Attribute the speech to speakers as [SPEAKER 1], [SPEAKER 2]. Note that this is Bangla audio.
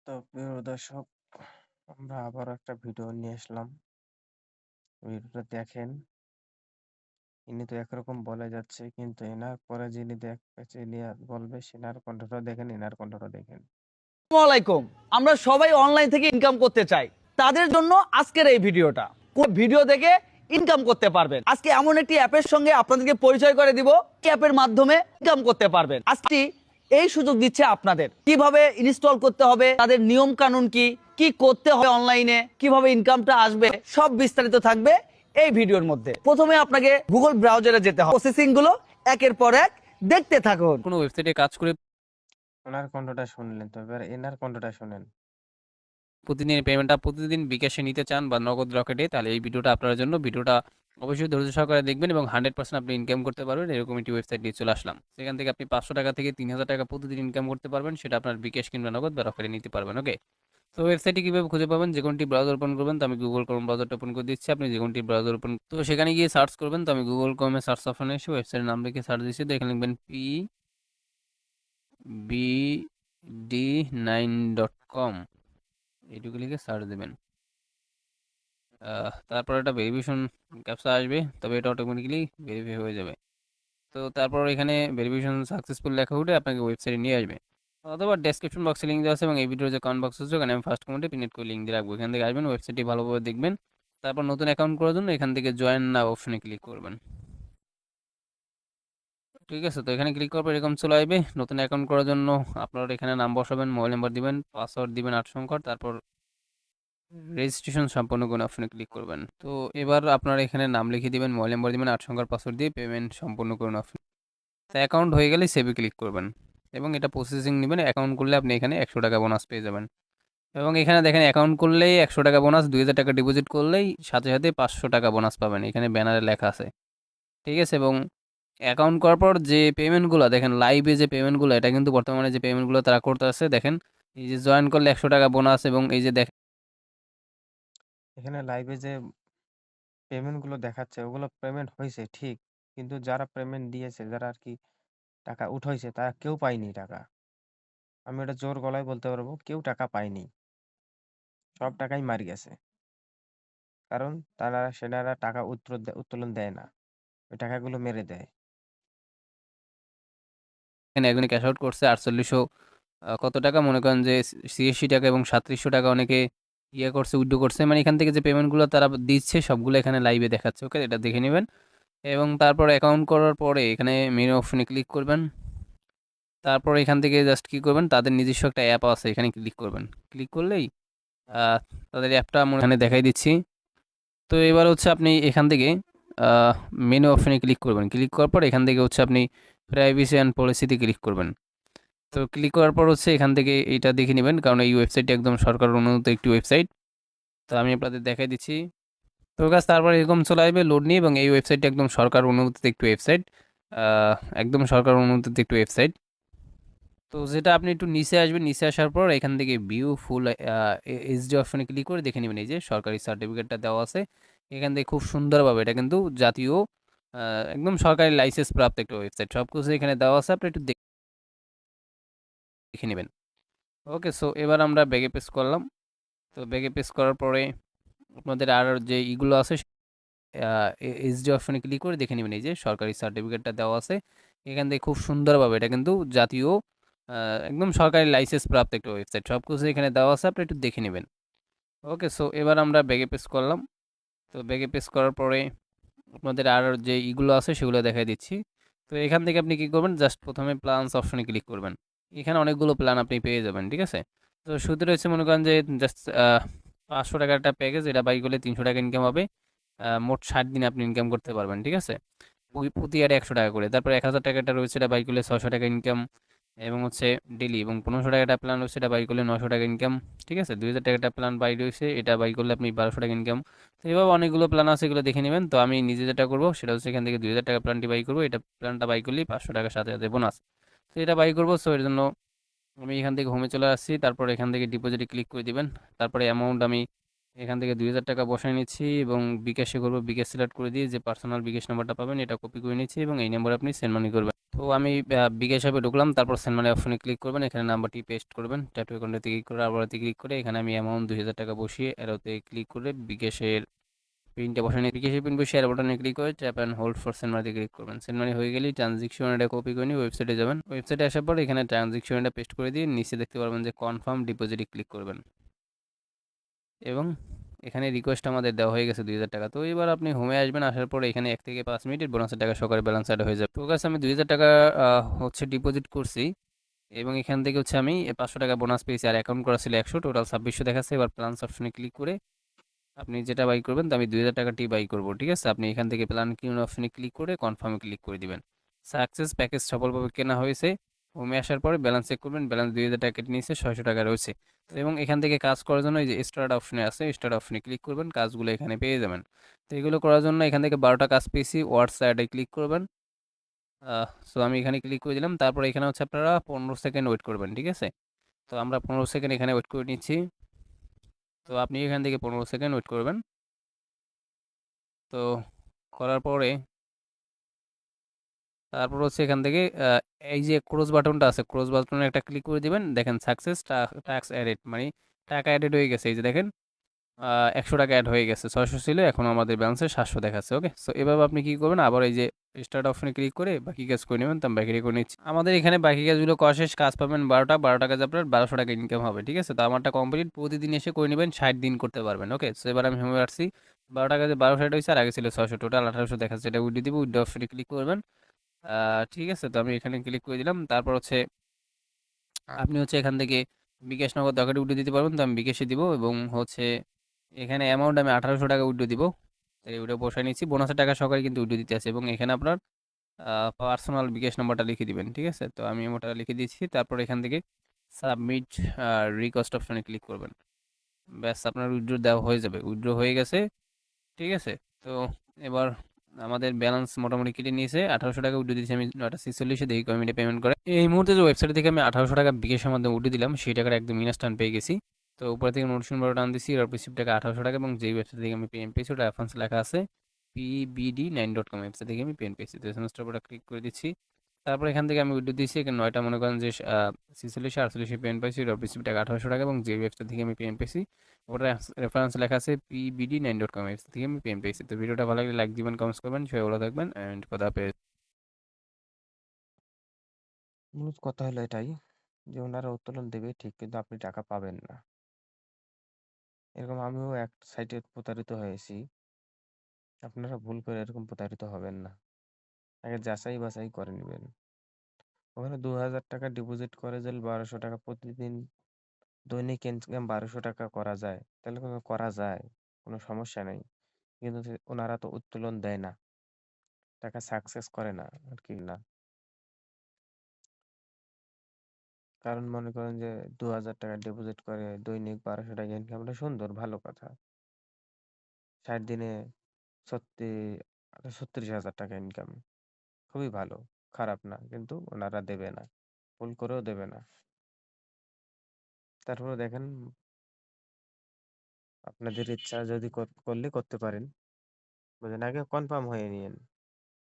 [SPEAKER 1] তো প্রিয় দর্শক, আমরা আবার একটা ভিডিও নিয়ে আসলাম। ভিডিওটা দেখেন। ইনি তো একরকম বলে যাচ্ছে, কিন্তু এনার পরে যিনি দেখবে, যিনি আর বলবে, সেনার কণ্ঠটা দেখেন, এনার কণ্ঠটা দেখেন।
[SPEAKER 2] আসসালামু আলাইকুম। আমরা সবাই অনলাইন থেকে ইনকাম করতে চাই, তাদের জন্য আজকের এই ভিডিওটা। কোন ভিডিও দেখে ইনকাম করতে পারবেন। আজকে এমন একটি অ্যাপের সঙ্গে আপনাদেরকে পরিচয় করে দিব, এই অ্যাপের মাধ্যমে ইনকাম করতে পারবেন। আজকে এই সুযোগ দিচ্ছে আপনাদের, কিভাবে ইনস্টল করতে হবে, তাদের নিয়ম কানুন কি কি করতে হবে, অনলাইনে কিভাবে ইনকামটা আসবে, সব বিস্তারিত থাকবে এই ভিডিওর মধ্যে। প্রথমে আপনাকে গুগল ব্রাউজারে যেতে হবে, প্রসেসিং গুলো একের পর এক দেখতে থাকুন।
[SPEAKER 3] কোনো ওয়েবসাইটে কাজ করে
[SPEAKER 1] ওনার কণ্ঠটা শুনলেন, তো এবার এনার কণ্ঠটা শুনেন।
[SPEAKER 3] প্রতিদিন পেমেন্টটা প্রতিদিন বিকাশে নিতে চান বা নগদ রকেটে, তাহলে এই ভিডিওটা আপনার জন্য। ভিডিওটা অবশ্যই ধৈর্য সহকারে দেখবেন এবং 100% আপনি ইনকাম করতে পারবেন। এরকম একটি ওয়েবসাইট নিয়ে চলে আসলাম। সেখান থেকে আপনি 500 টাকা থেকে 3000 টাকা প্রতিদিন ইনকাম করতে পারবেন। সেটা আপনার বিকাশ কিংবা নগদ বা রকেটে নিতে পারবেন। ওকে, তো ওয়েবসাইটটি কীভাবে খুঁজে পাবেন? যে কোনটি ব্রাউজার ওপেন করবেন, তো আমি গুগল ক্রোম ব্রাউজারটা ওপেন করে দিচ্ছি। আপনি যে কোনটি ব্রাউজার ওপেন, তো সেখানে গিয়ে সার্চ করবেন। তো আমি গুগল ক্রোমে সার্চ অপশনে এসে ওয়েবসাইটের নাম লিখে সার্চ দিচ্ছি। তো এখানে লিখবেন pbd9.com, এইটুকু লিখে সার্চ দেবেন। তারপর একটা ভেরিফিকেশন ক্যাপচা আসবে, তবে এটা অটোমেটিক্যালি ভেরিফাই হয়ে যাবে। তো তারপর এখানে ভেরিফিকেশন সাকসেসফুল লেখা উঠে আপনাকে ওয়েবসাইটে নিয়ে আসবে, অথবা ডেসক্রিপশন বক্সে লিঙ্ক দেওয়া আছে এবং এই ভিডিওর যে কমেন্ট বক্স আছে ওখানে আমি ফার্স্ট কমেন্টে পিন করে লিঙ্ক দিয়ে রাখবো। এখান থেকে আসবেন, ওয়েবসাইটটি ভালোভাবে দেখবেন। তারপর নতুন অ্যাকাউন্ট করার জন্য এখান থেকে জয়েন নাও অপশনে ক্লিক করবেন। ঠিক আছে, তো এখানে ক্লিক করার পর এরকম চলে আসবে। নতুন অ্যাকাউন্ট করার জন্য আপনার এখানে নাম বসাবেন, মোবাইল নাম্বার দিবেন, পাসওয়ার্ড দিবেন 8 সংখ্যার, তারপর রেজিস্ট্রেশন সম্পন্ন কোন অপশনে ক্লিক করবেন। তো এবার আপনারা এখানে নাম লিখে দিবেন, মোবাইল নাম্বার দিবেন, 8 সংখ্যার পাসওয়ার্ড দিয়ে পেমেন্ট সম্পন্ন করুন অপশন। তো অ্যাকাউন্ট হয়ে গেলে সেভে ক্লিক করবেন এবং এটা প্রসেসিং নেবেন। অ্যাকাউন্ট করলে আপনি এখানে 100 টাকা বোনাস পেয়ে যাবেন। এবং এখানে দেখেন অ্যাকাউন্ট করলেই 100 টাকা বোনাস, 2000 টাকা ডিপোজিট করলেই সাথে সাথে 500 টাকা বোনাস পাবেন, এখানে ব্যানারে লেখা আছে। ঠিক আছে, এবং অ্যাকাউন্ট করার পর যে পেমেন্টগুলো দেখেন, লাইভে যে পেমেন্টগুলো, এটা কিন্তু বর্তমানে যে পেমেন্টগুলো তারা করতে আছে, দেখেন এই যে জয়েন করলে 100 টাকা বোনাস, এবং এই যে দেখেন
[SPEAKER 1] এখানে লাইভে যে পেমেন্ট গুলো দেখাচ্ছে, ওগুলো পেমেন্ট হয়েছে ঠিক, কিন্তু যারা পেমেন্ট দিয়েছে, যারা আর কি টাকা উঠাইছে, তারা কেউ পায়নি টাকা। আমি এটা জোর গলায় বলতে পারবো, কেউ টাকা পায়নি, সব টাকাই মারি গেছে। কারণ সেনারা টাকা উত্তোলন দেয় না, ওই টাকাগুলো মেরে দেয়।
[SPEAKER 3] একজনে ক্যাশ আউট করছে 4800 কত টাকা, মনে করেন যে 86 টাকা এবং 3700 টাকা অনেকে ইয়ে করছে, উইথড্র করছে। মানে এখান থেকে যে পেমেন্টগুলো তারা দিচ্ছে সবগুলো এখানে লাইভে দেখাচ্ছে। ওকে, এটা দেখে নেবেন। এবং তারপর অ্যাকাউন্ট করার পরে এখানে মেনু অপশনে ক্লিক করবেন। তারপর এখান থেকে জাস্ট কী করবেন, তাদের নিজস্ব একটা অ্যাপ আছে, এখানে ক্লিক করবেন। ক্লিক করলেই আহ, তাদের অ্যাপটা এখানে দেখাই দিচ্ছি। তো এবার হচ্ছে আপনি এখান থেকে মেনু অপশনে ক্লিক করবেন। ক্লিক করার পর এখান থেকে হচ্ছে আপনি প্রাইভেসি অ্যান্ড পলিসিতে ক্লিক করবেন। তো ক্লিক করার পর হচ্ছে এখান থেকে এইটা দেখে নেবেন, কারণ এই ওয়েবসাইটটি একদম সরকার অনুমোদিত একটি ওয়েবসাইট। তো আমি আপনাদের দেখাই দিচ্ছি। তো গাছ তারপর এরকম চলে আসবে লোড নিয়ে, এবং এই ওয়েবসাইটটি একদম সরকার অনুমোদিত একটি ওয়েবসাইট, একদম সরকার অনুমোদিত একটি ওয়েবসাইট। তো যেটা আপনি একটু নিচে আসবেন, নিচে আসার পর এখান থেকে ভিউ ফুল এইচডি অপশনে ক্লিক করে দেখে নেবেন, এই যে সরকারি সার্টিফিকেটটা দেওয়া আছে। এখান থেকে খুব সুন্দরভাবে, এটা কিন্তু জাতীয় একদম সরকারি লাইসেন্স প্রাপ্ত একটা ওয়েবসাইট, সব কিছু এখানে দেওয়া আছে, আপনি একটু দেখে নেবেন। ওকে, সো এবার আমরা ব্যাগে পেস্ট করলাম। তো ব্যাগে পেস্ট করার পরে আপনাদের আর যে ইগুলো আছে, এইচডি অপশনে ক্লিক করে দেখে নেবেন, এই যে সরকারি সার্টিফিকেটটা দেওয়া আছে। এখান থেকে খুব সুন্দরভাবে, এটা কিন্তু জাতীয় একদম সরকারি লাইসেন্স প্রাপ্ত একটা ওয়েবসাইট, সব কিছু এখানে দেওয়া আছে, আপনি একটু দেখে নেবেন। ওকে, সো এবার আমরা ব্যাগে পেস্ট করলাম। তো ব্যাগে পেস্ট করার পরে আপনাদের আর যে ইগুলো আছে সেগুলো দেখাই দিচ্ছি। তো এখান থেকে আপনি কী করবেন, জাস্ট প্রথমে প্ল্যানস অপশনে ক্লিক করবেন। এখানে অনেকগুলো প্ল্যান আপনি পেয়ে যাবেন। ঠিক আছে, তো শুধু রয়েছে মনে করেন যে জাস্ট 500 টাকার একটা প্যাকেজ, এটা বাই করলে 300 টাকা ইনকাম হবে। মোট 60 দিন আপনি ইনকাম করতে পারবেন। ঠিক আছে, প্রতি ইয়ারে 100 টাকা করে। তারপর 1000 টাকাটা রয়েছে, এটা বাই করলে 600 টাকা ইনকাম, এবং হচ্ছে ডেলি। এবং 1500 টাকাটা প্ল্যান রয়েছে, এটা বাই করলে 900 টাকা ইনকাম। ঠিক আছে, 2000 টাকাটা প্ল্যান বাই রয়েছে, এটা বাই করলে আপনি 1200 টাকা ইনকাম। তো এভাবে অনেকগুলো প্ল্যান আছে, এগুলো দেখে নেবেন। তো আমি নিজে যেটা করবো সেটা হচ্ছে এখান থেকে 2000 টাকা প্ল্যানটি বাই করবো। এটা প্ল্যানটা বাই করলেই 500 টাকা সাথে সাথে বোনাস। তো এটা বাই করবো, সো এর জন্য আমি এখান থেকে হোমে চলে আসছি। তারপর এখান থেকে ডিপোজিটে ক্লিক করে দিবেন। তারপরে অ্যামাউন্ট আমি এখান থেকে ২,০০০ টাকা বসায় নিচ্ছি এবং বিকাশে করবো। বিকাশ সিলেক্ট করে দিয়ে যে পার্সোনাল বিকাশ নাম্বারটা পাবেন এটা কপি করে নিচ্ছি এবং এই নম্বরে আপনি সেন্ড মানি করবেন। তো আমি বিকাশ অ্যাপে ঢুকলাম, তারপর সেন্ড মানি অপশনে ক্লিক করবেন, এখানে নাম্বারটি পেস্ট করবেন, ট্যাপ টু অ্যাকাউন্টে ক্লিক করে আবারতে ক্লিক করে এখানে আমি অ্যামাউন্ট ২,০০০ টাকা বসিয়ে এরোতে ক্লিক করে বিকাশের পিনটা বসায় নিই। বিকাশের পিন বসিয়ে এর বাটনে ক্লিক করে tap and hold for send মানিতে ক্লিক করবেন। সেন্ড মানি হয়ে গেলেই ট্রানজেকশন এটা কপি করে নিয়ে ওয়েবসাইটে যাবেন। ওয়েবসাইটে আসার পর এখানে ট্রানজেকশন এটা পেস্ট করে দিয়ে নিচে দেখতে পারবেন যে কনফার্ম ডিপোজিটে ক্লিক করবেন এবং এখানে রিকোয়েস্ট আমাদের দেওয়া হয়ে গেছে ২,০০০ টাকা। তো এবার আপনি হোমে আসবেন, আসার পরে এখানে ১ থেকে ৫ মিনিটের বোনাসের টাকা সহকারে ব্যালেন্স অ্যাড হয়ে যাবে। তো গাইস আমি ২,০০০ টাকা হচ্ছে ডিপোজিট করছি এবং এখান থেকে হচ্ছে আমি ৫০০ টাকা বোনাস পেয়েছি আর অ্যাকাউন্ট করা ছিল ১০০, টোটাল ২৬০০ দেখাচ্ছে। এবার প্ল্যানস অপশনে ক্লিক করে আপনি যেটা বাই করবেন তো আমি ২,০০০ টাকাটি বাই করব, ঠিক আছে। আপনি এখান থেকে প্ল্যান কিনুন অপশনে ক্লিক করে কনফার্মে ক্লিক করে দিবেন। সাকসেস, প্যাকেজ সফলভাবে কেনা হয়েছে। হোমে আসার পরে ব্যালেন্স চেক করবেন, ব্যালেন্স ২,০০০ টাকা কেটে নিয়েছে, ৬০০ টাকা রয়েছে। তো এবং এখান থেকে কাজ করার জন্য এই যে স্টার্ট অপশনে আছে, স্টার্ট অপশনে ক্লিক করবেন, কাজগুলো এখানে পেয়ে যাবেন। তো এগুলো করার জন্য এখান থেকে ১২টা কাজ পেয়েছি, ওয়ার্ডস অ্যাডে ক্লিক করবেন। সো আমি এখানে ক্লিক করে দিলাম, তারপর এখানে হচ্ছে আপনারা ১৫ সেকেন্ড ওয়েট করবেন, ঠিক আছে। তো আমরা ১৫ সেকেন্ড এখানে ওয়েট করে নিচ্ছি। তো আপনি এখান থেকে ১৫ সেকেন্ড ওয়েট করবেন। তো করার পরে তারপর হচ্ছে এখান থেকে এই যে ক্রস বাটনটা আছে, ক্রস বাটনে একটা ক্লিক করে দিবেন। দেখেন সাকসেস টাস্ক অ্যাডেড, মানে টাকা অ্যাডেড হয়ে গেছে। এই যে দেখেন ১০০ টাকা অ্যাড হয়ে গেছে, ৬০০ ছিল, এখন আমাদের ব্যালেন্সে ৭০০ দেখাচ্ছে। ওকে, সো এভাবে আপনি কি করবেন, আবার এই যে স্টার্ট অপশনে ক্লিক করে বাকি কাজ করে নেবেন। তো আমি বাকি করে নিচ্ছি। আমাদের এখানে বাকি কাজগুলো করা শেষ, কাজ পাবেন ১২টা কাজ আপনার ১২০০ টাকা ইনকাম হবে, ঠিক আছে। তো আমারটা কমপ্লিট, প্রতিদিন এসে করে নেবেন, ৬০ দিন করতে পারবেন। ওকে, সো এবার আমি হোমে আসছি, ১২টা কাজে ১২০০ হয়েছে আর আগে ছিল ৬০০, টোটাল ১৮০০ দেখাচ্ছে। এটা উইড্রো দিব, উইড্রো অপশনে ক্লিক করবেন। ঠিক আছে, তো আমি এখানে ক্লিক করে দিলাম। তারপর হচ্ছে আপনি হচ্ছে এখান থেকে বিকাশ নগদ দরকারি উইড্রো দিতে পারবেন, তো আমি বিকাশে দিব এবং হচ্ছে এখানে অ্যামাউন্ট আমি ১৮০০ টাকা উইড্রো দিব। তাই ওটা বসায় নিচ্ছি, বোনাসের টাকা সহকারে কিন্তু উইড্রো দিতে আছে এবং এখানে আপনার পার্সোনাল বিকাশ নাম্বারটা লিখে দিবেন, ঠিক আছে। তো আমি ওটা লিখে দিচ্ছি, তারপর এখান থেকে সাবমিট রিকোয়েস্ট অপশনে ক্লিক করবেন। ব্যাস, আপনার উইড্রো দেওয়া হয়ে যাবে, উইড্রো হয়ে গেছে, ঠিক আছে। তো এবার আমাদের ব্যালেন্স মোটামুটি কেটে নিয়েছে, ১৮০০ টাকা উঠে দিয়েছি আমি ৯টা ৪৬-এ, দেখি কয় মিনিটে পেমেন্ট করে। এই মুহূর্তে যে ওয়েবসাইট থেকে আমি ১৮০০ টাকা বিকাশের মাধ্যমে উঠে দিলাম সেই টাকাটা একদম ইনস্ট্যান্ট পেয়ে গেছি। তো উপরে থেকে নোটিফিকেশন বাটন টান দিচ্ছি, এর রিসিভ টাকা ১৮০০ টাকা এবং যেই ওয়েবসাইট থেকে আমি পেমেন্ট পেয়েছি ওটা রেফারেন্স লেখা আছে pbd9.com ওয়েবসাইট থেকে আমি পেমেন্ট পেয়েছি। তো এসএমএসটার উপরে ক্লিক করে দিচ্ছি, তারপর এখান থেকে আমি উইথড্র দিচ্ছি। এখানে ৯টা মনে করেন যে ৪৬-৪৮ পেমেন্ট পাইছি, ওটা রিসিভ টাকা ১৮০০ টাকা এবং যে ওয়েবসাইট থেকে আমি পেমেন্ট পেয়েছি ওটা রেফারেন্স লেখা আছে pbd9.com ওয়েবসাইট থেকে আমি পেমেন্ট পেয়েছি। তো ভিডিওটা ভালো লাগলে লাইক দিবেন, কমেন্টস করবেন, সবাই ভালো থাকবেন অ্যান্ড খোদা হাফেজ।
[SPEAKER 1] মূলত কথা হলো এটাই যে ওনারা উত্তোলন দেবে ঠিক, কিন্তু আপনি টাকা পাবেন না। এরকম আমিও এক সাইটে প্রতারিত হয়েছি। আপনারা ভুল করে এরকম প্রতারিত হবেন না, আগে যাচাই বাছাই করে নেবেন। ওখানে ২,০০০ টাকা ডিপোজিট করে যদি ১২০০ টাকা প্রতিদিন দৈনিক ইনকাম ১২০০ টাকা করা যায়, তাহলে করা যায়, কোনো সমস্যা নেই। কিন্তু ওনারা তো উত্তোলন দেয় না, টাকা সাকসেস করে না আর কি না। কারণ মনে করেন যে ২,০০০ টাকা ডিপোজিট করে দৈনিক ১২০০ টাকা ইনকামটা সুন্দর, ভালো কথা। ৬০ দিনে ৩৬,০০০ টাকা ইনকাম, খুবই ভালো, খারাপ না। কিন্তু ওনারা দেবে না, ভুল করেও দেবে না। তারপরে দেখেন, আপনাদের ইচ্ছা যদি করলে করতে পারেন, বুঝলেন, আগে কনফার্ম হয়ে নিয়েন।